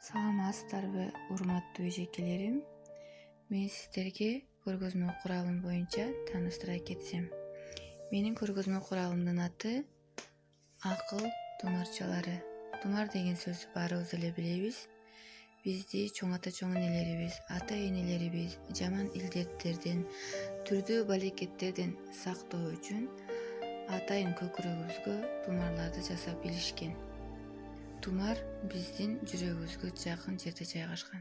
Саламатсыздарбы, урматтуу эжекелерим. Мен сиздерге көргөзмө куралым боюнча тааныштыра кетсем. Менин көргөзмө куралымдын аты акыл тумарчалары. Тумар деген сөздү баарыбыз эле билебиз. Бизди чоң ата чоң энелерибиз, ата энелерибиз жаман илдеттерден, түрдүү балекеттерден сактоо үчүн атайын көкүрөгүбүзгө тумарларды жасап илишкен. Тумар биздин жүрөгүбүзгө жакын жерде жайгашкан.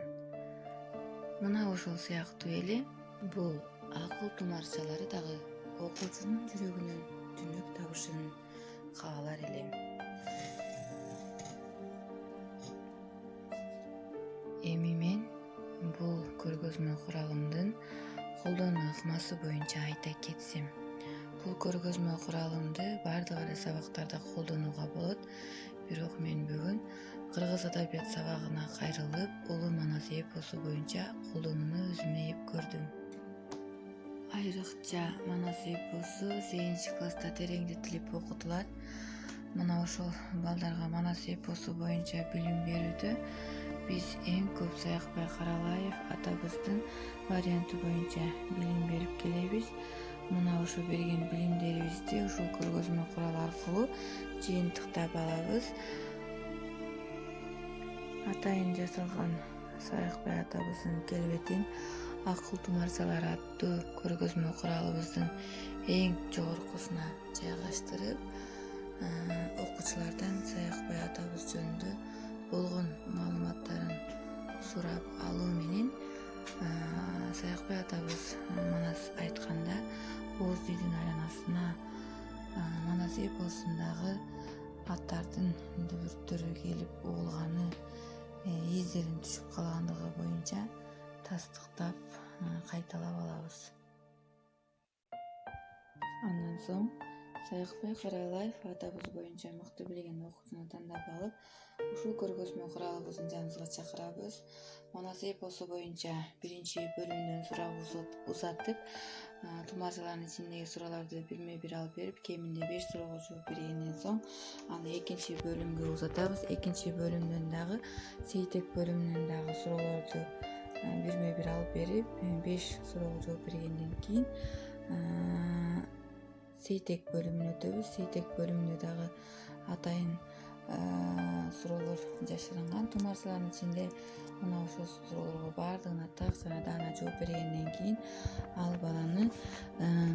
Мына ошол сыяктуу эле бул акыл тумарчалары дагы окуучунун жүрөгүнөн түнөк табышын каалар элем. Эми мен бул көргөзмө куралымдын колдонуу ыкмасы боюнча айта кетсем. Бул көргөзмө куралымды баардык эле сабактарда колдонууга болот. Бирок мен бүгүн кыргыз адабият сабагына кайрылып, улуу манас эпосу боюнча колдонууну өзүмө эп көрдүм. Айрыкча манас эпосу 8-класста тереңдетилип окутулат. Мына ошол балдарга манас эпосу боюнча билим берүүдө биз эң көп Саякбай Каралаев атабыздын варианты боюнча билим берип келебиз. Мына ошо берген билимдерибизди ушул көргөзмө куралы аркылуу жыйынтыктап алабыз. Атайын жасалган Саякбай атабыздын келбетин акыл тумарчалары аттуу көргөзмө куралыбыздын эң жогоркусуна жайгаштырып, окуучулардан Саякбай атабыз жөнүндө болгон маалыматтарын сурап алуу менен Саякбай атабыз манас айтканда ооз дүйдүн айланасына манас эпосундагы аттардын дүбүрттөрү келип угулганы, издерин түшүп калгандыгы боюнча тастыктап кайталап алабыз. Андан соң Саякбай Каралаев атабыз боюнча мыкты билген окуучуну тандап алып, ушул көргөзмө куралыбыздын жаныбызга чакырабыз. Манас эпосу боюнча биринчи бөлүмдөн сурак узатып, тумарчалардын ичиндеги суроолорду бирме-бир алып берип, кеминде 5 суроого жооп бергенден соң аны экинчи бөлүмгө узатабыз. Экинчи бөлүмдөн дагы сейтек бөлүмүнөн дагы суроолорду бирме-бир алып берип, 5 суроого жооп бергенден кийин сейтек бөлүмүнө өтөбүз. Сейтек бөлүмүндө дагы атайын суроолор жашырынган. Тумарчалардын ичинде мына ошол суроолорго баардыгына так жана даана жооп бергенден кийин ал баланы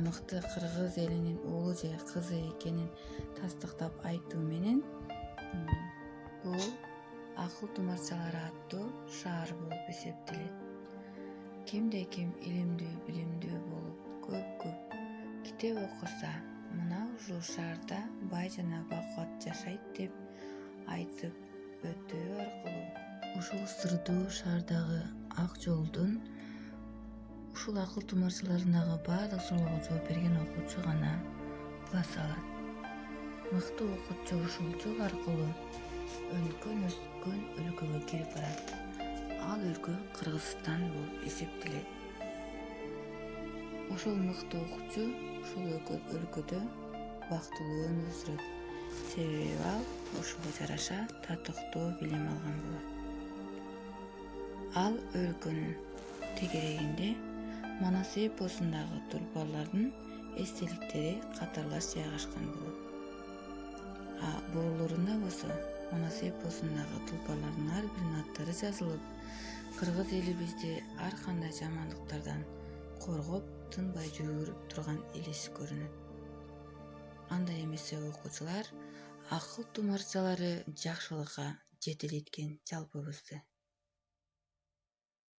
мыкты кыргыз элинин уулу же кызы экенин тастыктап айтуу менен бул акыл тумарчалары аттуу шаар болуп эсептелет. Кимде ким илимдүү, билимдүү болуп, көп китеп окуса, мына ушул шаарда бай жана бакубат жашайт деп айтып өтүү аркылуу ушул сырдуу шаардагы ак жолдун ушул акыл тумарчаларындагы баардык суроого жооп берген окуучу гана баса алат. Мыкты окуучу ушул жол аркылуу өнүккөн өскөн өлкөгө кирип барат. Ал өлкө Кыргызстан болуп эсептелет. Ошол мыкты окуучу ушул өлкөдө бактылуу өмүр сүрөт. Себеби ал ошого жараша татыктуу билим алган болот. Ал өлкөнүн тегерегинде манас эпосундагы тулпарлардын эстеликтери катарлаш жайгашкан болот. Боорулорунда болсо манас эпосундагы тулпарлардын ар биринин аттары жазылып, кыргыз элибизди ар кандай жамандыктардан коргоп, тынбай жүргүрүп турган элес көрүнөт. Андай эмесе окуучулар, акыл тумарчалары жакшылыкка жетелеткен жалпыбызды.